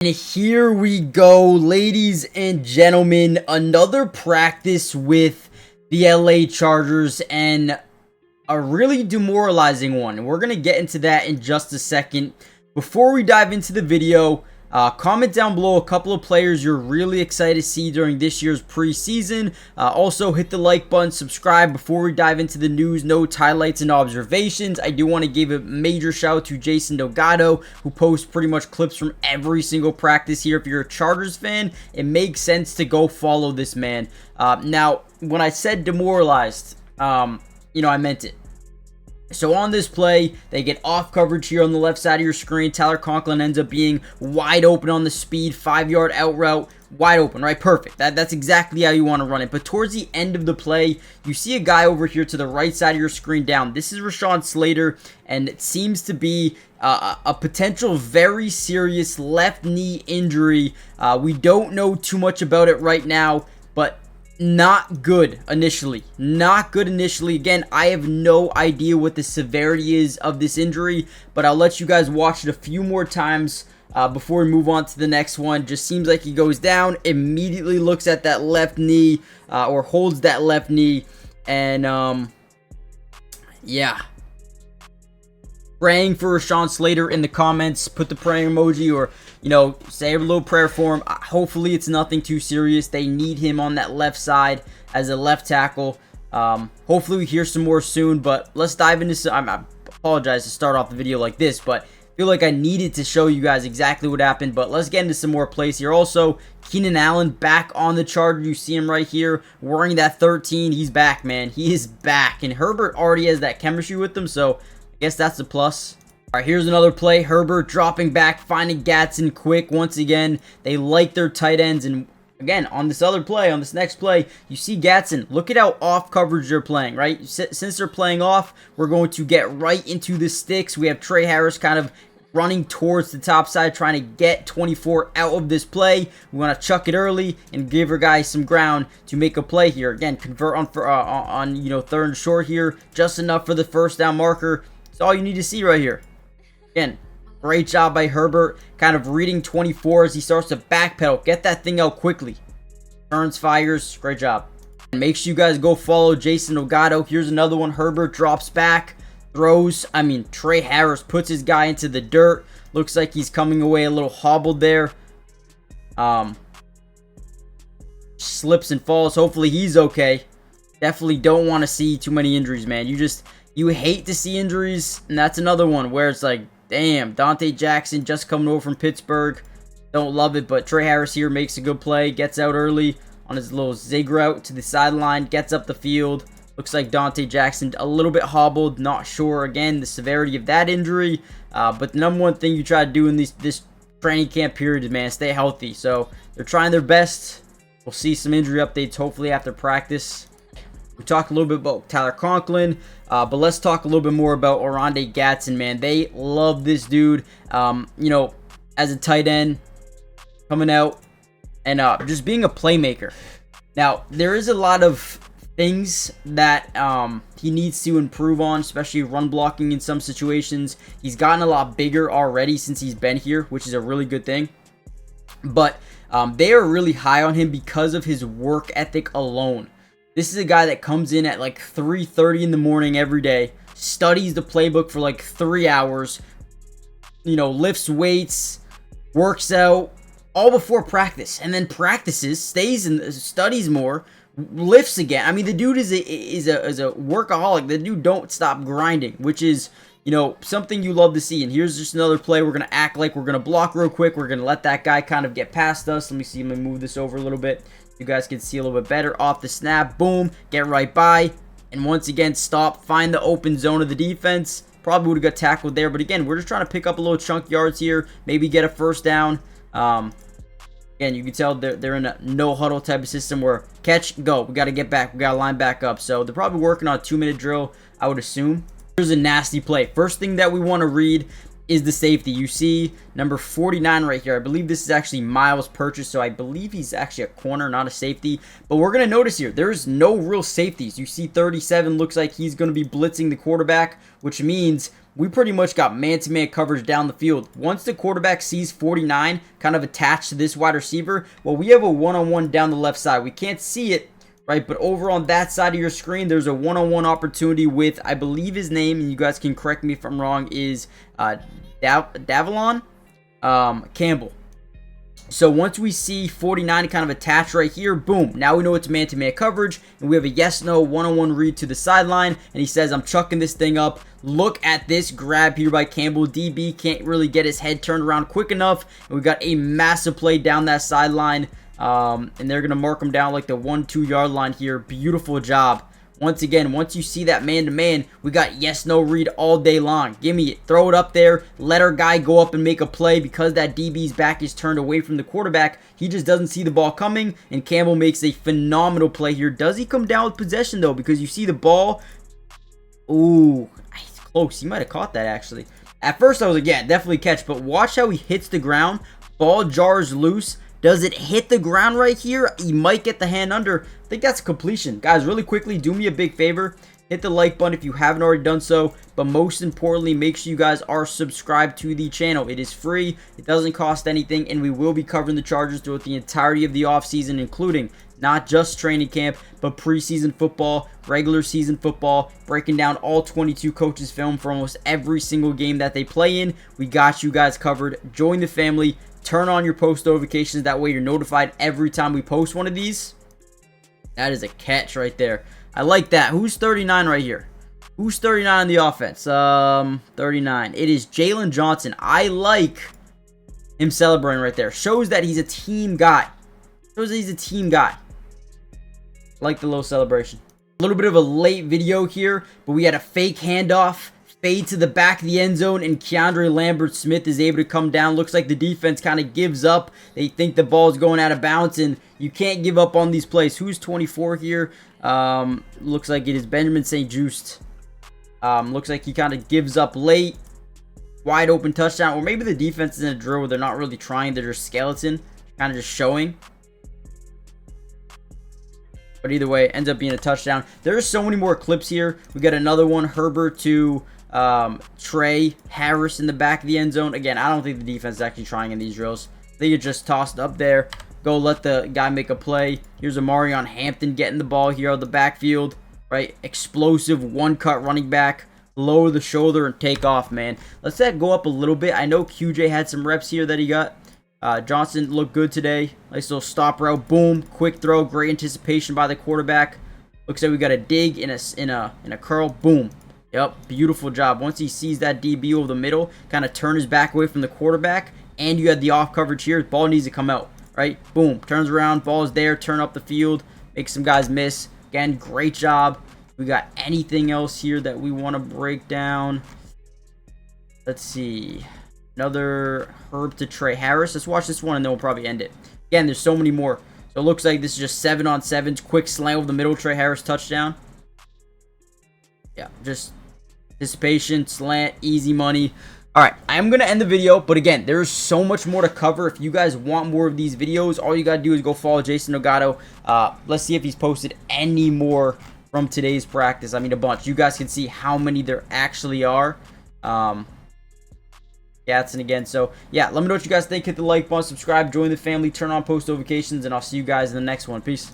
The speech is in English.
And here we go, ladies and gentlemen, another practice with the LA Chargers, and a really demoralizing one. We're going to get into that in just a second. Before we dive into the video, comment down below a couple of players you're really excited to see during this year's preseason. Also, hit the like button, subscribe. Before we dive into the news, notes, highlights, and observations, I do want to give a major shout out to Jason Delgado, who posts pretty much clips from every single practice here. If you're a Chargers fan, it makes sense to go follow this man. Now, when I said demoralized, I meant it. So on this play, they get off coverage here on the left side of your screen. Tyler Conklin ends up being wide open on the speed, 5-yard out route, wide open, right? Perfect. That's exactly how you want to run it. But towards the end of the play, you see a guy over here to the right side of your screen down. This is Rashan Slater, and it seems to be a potential very serious left knee injury. We don't know too much about it right now, but not good initially. Not good initially. Again, I have no idea what the severity is of this injury, but I'll let you guys watch it a few more times before we move on to the next one. Just seems like he goes down, immediately looks at that left knee, or holds that left knee, and yeah. Praying for Rashan Slater in the comments. Put the praying emoji, or say a little prayer for him. Hopefully it's nothing too serious. They need him on that left side as a left tackle. Hopefully we hear some more soon, but let's dive into some. I apologize to start off the video like this, but I feel like I needed to show you guys exactly what happened. But let's get into some more plays here. Also, Keenan Allen back on the Charger. You see him right here wearing that 13. He's back, man. He is back, and Herbert already has that chemistry with him, so I guess that's a plus. All right, here's another play. Herbert dropping back, finding Gatson quick. Once again, they like their tight ends. And again, on this other play, on this next play, you see Gatson. Look at how off coverage they're playing, right? Since they're playing off, we're going to get right into the sticks. We have Trey Harris kind of running towards the top side, trying to get 24 out of this play. We want to chuck it early and give our guys some ground to make a play here. Again, convert on third and short here. Just enough for the first down marker. That's all you need to see right here. Again, great job by Herbert, kind of reading 24 as he starts to backpedal. Get that thing out quickly. Turns, fires. Great job. And make sure you guys go follow Jason Delgado. Here's another one. Herbert drops back, throws. Trey Harris puts his guy into the dirt. Looks like he's coming away a little hobbled there. Slips and falls. Hopefully he's okay. Definitely don't want to see too many injuries, man. You hate to see injuries, and that's another one where it's like, damn, Dante Jackson just coming over from Pittsburgh. Don't love it, but Trey Harris here makes a good play. Gets out early on his little zig route to the sideline. Gets up the field. Looks like Dante Jackson a little bit hobbled. Not sure, again, the severity of that injury. But the number one thing you try to do in this training camp period is, man, stay healthy. So they're trying their best. We'll see some injury updates hopefully after practice. We talked a little bit about Tyler Conklin, but let's talk a little bit more about Oronde Gatson, man. They love this dude, as a tight end, coming out and just being a playmaker. Now, there is a lot of things that he needs to improve on, especially run blocking in some situations. He's gotten a lot bigger already since he's been here, which is a really good thing. But they are really high on him because of his work ethic alone. This is a guy that comes in at like 3:30 in the morning every day, studies the playbook for like 3 hours, lifts weights, works out, all before practice, and then practices, stays and studies more, lifts again. The dude is a workaholic. The dude don't stop grinding, which is, something you love to see. And here's just another play. We're going to act like we're going to block real quick. We're going to let that guy kind of get past us. Let me see. Let me move this over a little bit. You guys can see a little bit better. Off the snap, boom, get right by, and once again stop, find the open zone of the defense. Probably would have got tackled there, but again, we're just trying to pick up a little chunk yards here, maybe get a first down. Again, you can tell they're in a no huddle type of system where catch, go, we got to get back, we got to line back up. So they're probably working on a 2-minute drill, I would assume. Here's a nasty play. First thing that we want to read is the safety. You see number 49 right here. I believe this is actually Miles Purchase, so I believe he's actually a corner, not a safety. But we're going to notice here, there's no real safeties. You see 37 looks like he's going to be blitzing the quarterback, which means we pretty much got man-to-man coverage down the field. Once the quarterback sees 49 kind of attached to this wide receiver, well, we have a one-on-one down the left side. We can't see it, right? But over on that side of your screen, there's a one-on-one opportunity with, I believe his name, and you guys can correct me if I'm wrong, is Davalon Campbell. So once we see 49 kind of attached right here, boom, now we know it's man-to-man coverage, and we have a yes-no one-on-one read to the sideline, and he says, I'm chucking this thing up. Look at this grab here by Campbell. DB can't really get his head turned around quick enough, and we got a massive play down that sideline, and they're going to mark him down like the 1-2 yard line here. Beautiful job. Once again, once you see that man-to-man, we got yes-no read all day long. Give me it. Throw it up there. Let our guy go up and make a play because that DB's back is turned away from the quarterback. He just doesn't see the ball coming, and Campbell makes a phenomenal play here. Does he come down with possession, though? Because you see the ball. Ooh, it's close. He might have caught that, actually. At first, I was like, yeah, definitely catch. But watch how he hits the ground. Ball jars loose. Does it hit the ground right here? He might get the hand under. I think that's a completion. Guys, really quickly, do me a big favor. Hit the like button if you haven't already done so. But most importantly, make sure you guys are subscribed to the channel. It is free. It doesn't cost anything. And we will be covering the Chargers throughout the entirety of the offseason, including not just training camp, but preseason football, regular season football, breaking down all 22 coaches' film for almost every single game that they play in. We got you guys covered. Join the family. Turn on your post notifications. That way you're notified every time we post one of these. That is a catch right there. I like that. Who's 39 right here? Who's 39 on the offense? 39. It is Jalen Johnson. I like him celebrating right there. Shows that he's a team guy. Shows that he's a team guy. Like the little celebration. A little bit of a late video here, but we had a fake handoff. Fade to the back of the end zone, and Keandre Lambert-Smith is able to come down. Looks like the defense kind of gives up. They think the ball's going out of bounds, and you can't give up on these plays. Who's 24 here? Looks like it is Benjamin St. Juste. Looks like he kind of gives up late. Wide open touchdown. Or maybe the defense is in a drill where they're not really trying. They're just skeleton. Kind of just showing. But either way, it ends up being a touchdown. There's so many more clips here. We got another one. Herbert to Trey Harris in the back of the end zone. Again, I don't think the defense is actually trying in these drills. They get just tossed up there. Go let the guy make a play. Here's a Marion Hampton getting the ball here on the backfield. Right? Explosive one-cut running back. Lower the shoulder and take off, man. Let's let go up a little bit. I know QJ had some reps here that he got. Johnson looked good today. Nice little stop route. Boom. Quick throw. Great anticipation by the quarterback. Looks like we got a dig in a curl. Boom. Yep. Beautiful job. Once he sees that DB over the middle, kind of turn his back away from the quarterback, and you had the off coverage here. Ball needs to come out. Right? Boom. Turns around. Ball's there. Turn up the field. Makes some guys miss. Again, great job. We got anything else here that we want to break down? Let's see. Another Herb to Trey Harris. Let's watch this one and then we'll probably end it. Again, there's so many more. So it looks like this is just 7-on-7s. Quick slam over the middle. Trey Harris touchdown. Yeah, just anticipation, slant, easy money. Alright, I'm going to end the video. But again, there's so much more to cover. If you guys want more of these videos, all you got to do is go follow Jason Nagato. Let's see if he's posted any more from today's practice. I mean, a bunch. You guys can see how many there actually are. Gatson again. So, yeah, let me know what you guys think. Hit the like button, subscribe, join the family, turn on post notifications, and I'll see you guys in the next one. Peace.